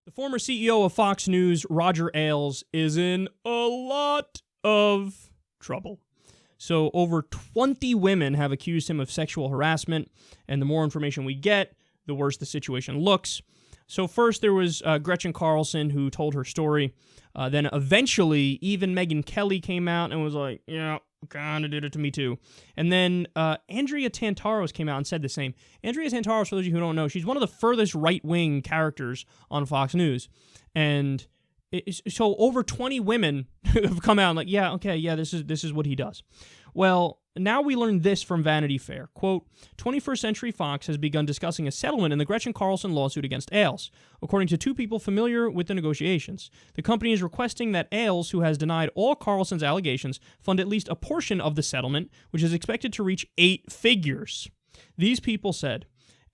The former CEO of Fox News, Roger Ailes, is in a lot of trouble. So over 20 women have accused him of sexual harassment, and the more information we get, the worse the situation looks. So first there was Gretchen Carlson, who told her story. Then eventually even Megyn Kelly came out and was like, yeah, kind of did it to me too. And then Andrea Tantaros came out and said the same. Andrea Tantaros, for those of you who don't know, she's one of the furthest right-wing characters on Fox News. And so over 20 women have come out and like, yeah, okay, yeah, this is what he does. Well, now we learned this from Vanity Fair. Quote, 21st Century Fox has begun discussing a settlement in the Gretchen Carlson lawsuit against Ailes. According to two people familiar with the negotiations, the company is requesting that Ailes, who has denied all Carlson's allegations, fund at least a portion of the settlement, which is expected to reach 8 figures. These people said,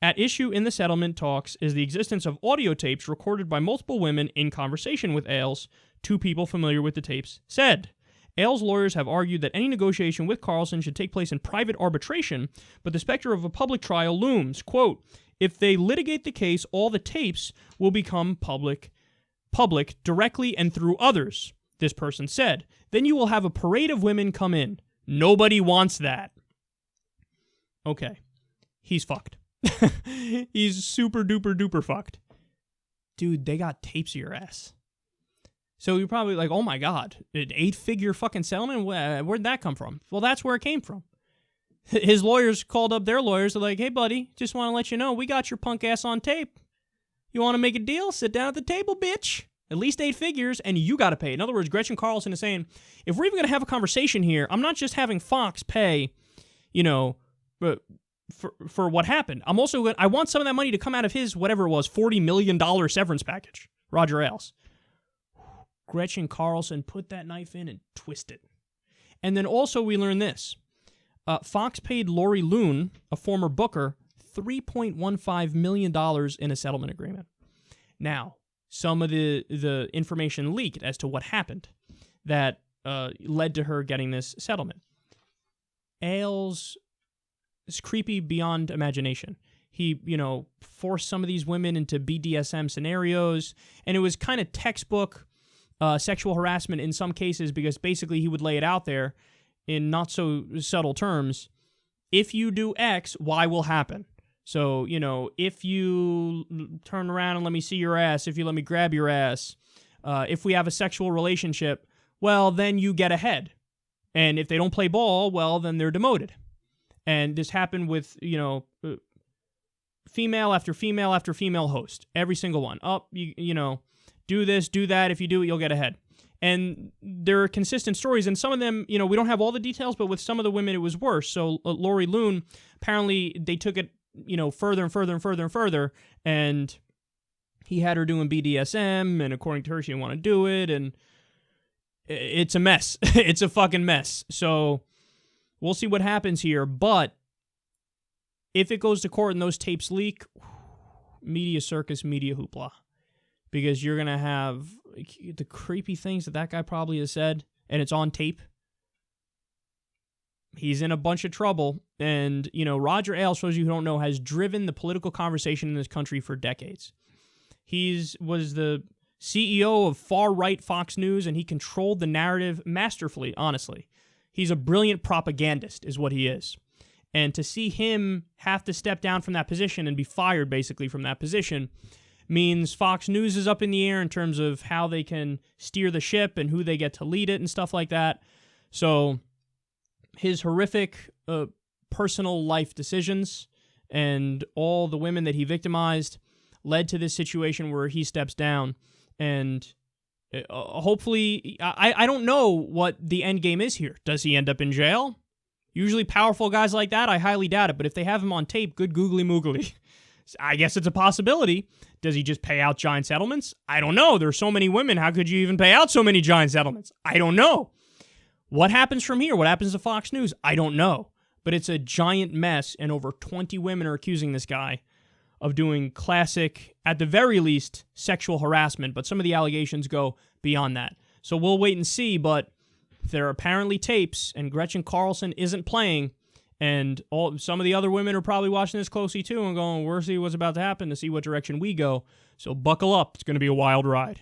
at issue in the settlement talks is the existence of audio tapes recorded by multiple women in conversation with Ailes, two people familiar with the tapes said. Ailes' lawyers have argued that any negotiation with Carlson should take place in private arbitration, but the specter of a public trial looms. Quote, if they litigate the case, all the tapes will become public directly and through others, this person said. Then you will have a parade of women come in. Nobody wants that. Okay. He's fucked. He's super duper duper fucked. Dude, they got tapes of your ass. So you're probably like, oh my God, an 8-figure fucking settlement? Where'd that come from? Well, that's where it came from. His lawyers called up their lawyers. They're like, hey, buddy, just want to let you know, we got your punk ass on tape. You want to make a deal? Sit down at the table, bitch. At least 8 figures, and you got to pay. In other words, Gretchen Carlson is saying, if we're even going to have a conversation here, I'm not just having Fox pay, for what happened. I'm also I want some of that money to come out of his, whatever it was, $40 million severance package. Roger Ailes. Gretchen Carlson put that knife in and twist it. And then also we learned this. Fox paid Lori Loon, a former booker, $3.15 million in a settlement agreement. Now, some of the information leaked as to what happened that led to her getting this settlement. Ailes is creepy beyond imagination. He, forced some of these women into BDSM scenarios, and it was kind of textbook sexual harassment in some cases because basically he would lay it out there in not so subtle terms. If you do X, Y will happen. So, if you turn around and let me see your ass, if you let me grab your ass, if we have a sexual relationship, well, then you get ahead. And if they don't play ball, well, then they're demoted. And this happened with, female after female after female host. Every single one. Do this, do that. If you do it, you'll get ahead. And there are consistent stories, and some of them, we don't have all the details, but with some of the women, it was worse. So Lori Loon, apparently they took it, further and further and further and further, and he had her doing BDSM, and according to her, she didn't want to do it, and it's a mess. It's a fucking mess. So we'll see what happens here, but if it goes to court and those tapes leak, media circus, media hoopla. Because you're going to have the creepy things that guy probably has said, and it's on tape. He's in a bunch of trouble. And, Roger Ailes, for those of you who don't know, has driven the political conversation in this country for decades. He was the CEO of far-right Fox News, and he controlled the narrative masterfully, honestly. He's a brilliant propagandist, is what he is. And to see him have to step down from that position and be fired, basically, from that position means Fox News is up in the air in terms of how they can steer the ship and who they get to lead it and stuff like that. So his horrific personal life decisions and all the women that he victimized led to this situation where he steps down. And hopefully, I don't know what the end game is here. Does he end up in jail? Usually powerful guys like that, I highly doubt it. But if they have him on tape, good googly moogly. I guess it's a possibility. Does he just pay out giant settlements? I don't know. There's so many women. How could you even pay out so many giant settlements? I don't know. What happens from here? What happens to Fox News? I don't know. But it's a giant mess, and over 20 women are accusing this guy of doing classic, at the very least, sexual harassment. But some of the allegations go beyond that. So we'll wait and see, but there are apparently tapes, and Gretchen Carlson isn't playing, And some of the other women are probably watching this closely too and going, we'll see what's about to happen to see what direction we go. So buckle up. It's going to be a wild ride.